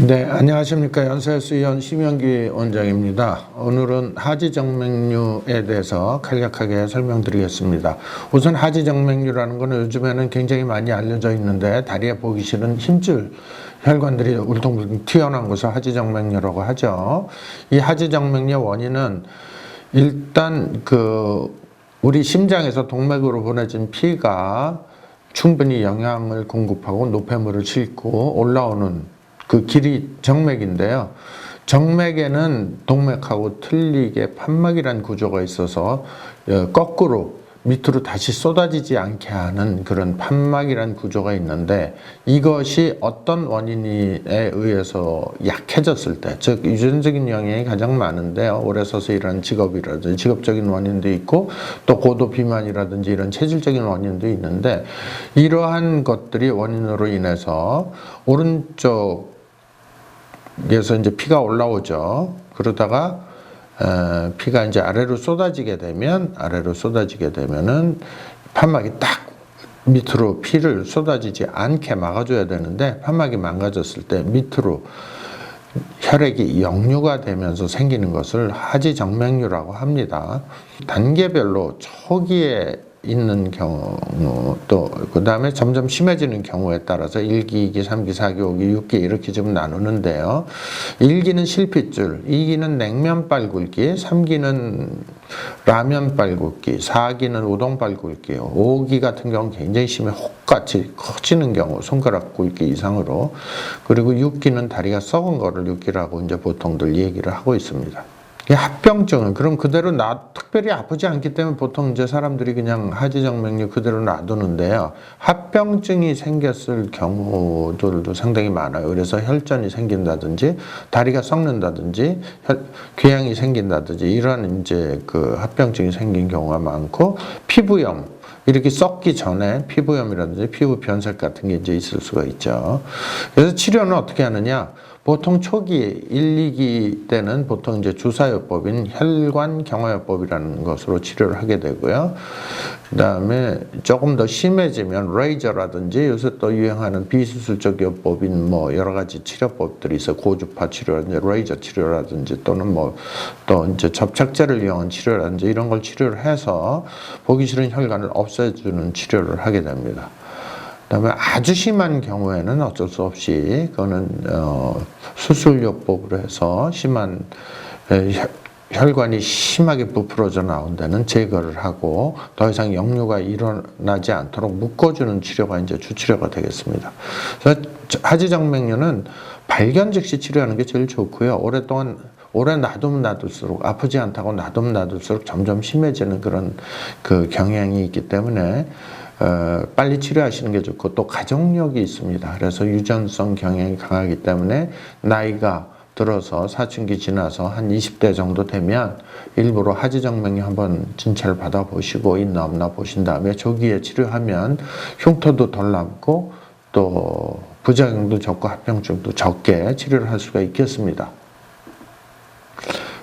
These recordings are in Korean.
네, 안녕하십니까. 연세수의원 심영기 원장입니다. 오늘은 하지정맥류에 대해서 간략하게 설명드리겠습니다. 우선 하지정맥류라는 것은 요즘에는 굉장히 많이 알려져 있는데 다리에 보기 싫은 힘줄 혈관들이 울퉁불퉁 튀어나온 것을 하지정맥류라고 하죠. 이 하지정맥류 원인은 일단 우리 심장에서 동맥으로 보내진 피가 충분히 영양을 공급하고 노폐물을 싣고 올라오는 그 길이 정맥인데요. 정맥에는 동맥하고 틀리게 판막이라는 구조가 있어서 거꾸로 밑으로 다시 쏟아지지 않게 하는 그런 판막이라는 구조가 있는데, 이것이 어떤 원인에 의해서 약해졌을 때, 즉 유전적인 영향이 가장 많은데요. 오래 서서 일하는 직업이라든지 직업적인 원인도 있고, 또 고도 비만이라든지 이런 체질적인 원인도 있는데, 이러한 것들이 원인으로 인해서 오른쪽에서 이제 피가 올라오죠. 그러다가 피가 이제 아래로 쏟아지게 되면은 판막이 딱 밑으로 피를 쏟아지지 않게 막아줘야 되는데, 판막이 망가졌을 때 밑으로 혈액이 역류가 되면서 생기는 것을 하지정맥류라고 합니다. 단계별로 초기에 있는 경우, 또 그 다음에 점점 심해지는 경우에 따라서 1기, 2기, 3기, 4기, 5기, 6기 이렇게 좀 나누는데요. 1기는 실핏줄, 2기는 냉면 빨굴기, 3기는 라면 빨굴기, 4기는 우동 빨굴기, 5기 같은 경우는 굉장히 심해 혹같이 커지는 경우, 손가락 굵기 이상으로, 그리고 6기는 다리가 썩은 거를 6기라고 이제 보통들 얘기를 하고 있습니다. 합병증은 그럼 그대로 특별히 아프지 않기 때문에 보통 이제 사람들이 그냥 하지정맥류 그대로 놔두는데요. 합병증이 생겼을 경우들도 상당히 많아요. 그래서 혈전이 생긴다든지 다리가 썩는다든지 궤양이 생긴다든지 이런 이제 합병증이 생긴 경우가 많고, 피부염, 이렇게 썩기 전에 피부염이라든지 피부 변색 같은 게 이제 있을 수가 있죠. 그래서 치료는 어떻게 하느냐? 보통 초기 1, 2기 때는 보통 이제 주사요법인 혈관 경화요법이라는 것으로 치료를 하게 되고요. 그 다음에 조금 더 심해지면 레이저라든지 요새 또 유행하는 비수술적 요법인 여러 가지 치료법들이 있어요. 고주파 치료라든지 레이저 치료라든지 또는 또 이제 접착제를 이용한 치료라든지 이런 걸 치료를 해서 보기 싫은 혈관을 없애주는 치료를 하게 됩니다. 그다음에 아주 심한 경우에는 어쩔 수 없이 그거는 수술요법으로 해서 심한 혈관이 심하게 부풀어져 나온 데는 제거를 하고 더 이상 역류가 일어나지 않도록 묶어주는 치료가 이제 주치료가 되겠습니다. 그래서 하지정맥류는 발견 즉시 치료하는 게 제일 좋고요. 오래 놔두면 놔둘수록, 아프지 않다고 놔두면 놔둘수록 점점 심해지는 그런 경향이 있기 때문에 빨리 치료하시는 게 좋고, 또 가족력이 있습니다. 그래서 유전성 경향이 강하기 때문에 나이가 들어서 사춘기 지나서 한 20대 정도 되면 일부러 하지정맥류 한번 진찰 받아보시고 있나 없나 보신 다음에 조기에 치료하면 흉터도 덜 남고 또 부작용도 적고 합병증도 적게 치료를 할 수가 있겠습니다.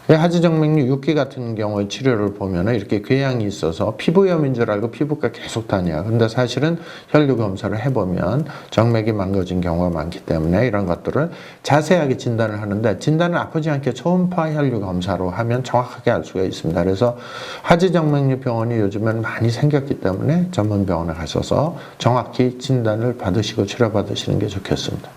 하지정맥류 6기 같은 경우에 치료를 보면 이렇게 궤양이 있어서 피부염인 줄 알고 피부과 계속 다녀요. 근데 사실은 혈류 검사를 해보면 정맥이 망가진 경우가 많기 때문에 이런 것들을 자세하게 진단을 하는데, 진단은 아프지 않게 초음파 혈류 검사로 하면 정확하게 알 수가 있습니다. 그래서 하지정맥류 병원이 요즘엔 많이 생겼기 때문에 전문 병원에 가셔서 정확히 진단을 받으시고 치료받으시는 게 좋겠습니다.